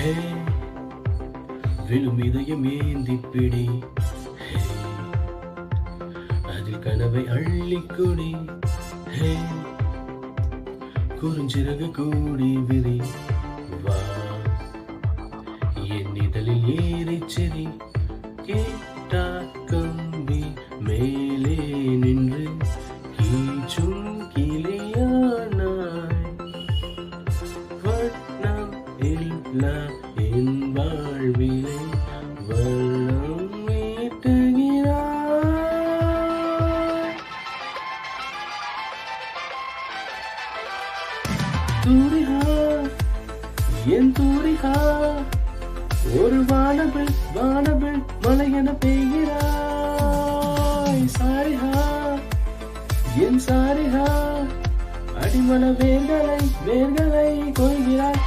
ஹே விழும் இதயம் ஏந்திப்பிடி, ஹே அதில் கனவை அள்ளிக்குடி, ஹே குறுஞ்சிறகு கூடி விரி, வா என் இதழில் ஏறிச்சிரி, கேட்டா கம்பி மேலே நின்று கீச்சும் கிளியானாய், வண்ணம் இல்லா என் வாழ்விலே வண்ணம் மீட்டுகிறாய். தூரிகா என் தூரிகா, ஒரு வானவில் மலையென பெய்கிறாய். சாரிகா என் சாரிகா, அடிமன வேர்களை கொள்கிறாய்.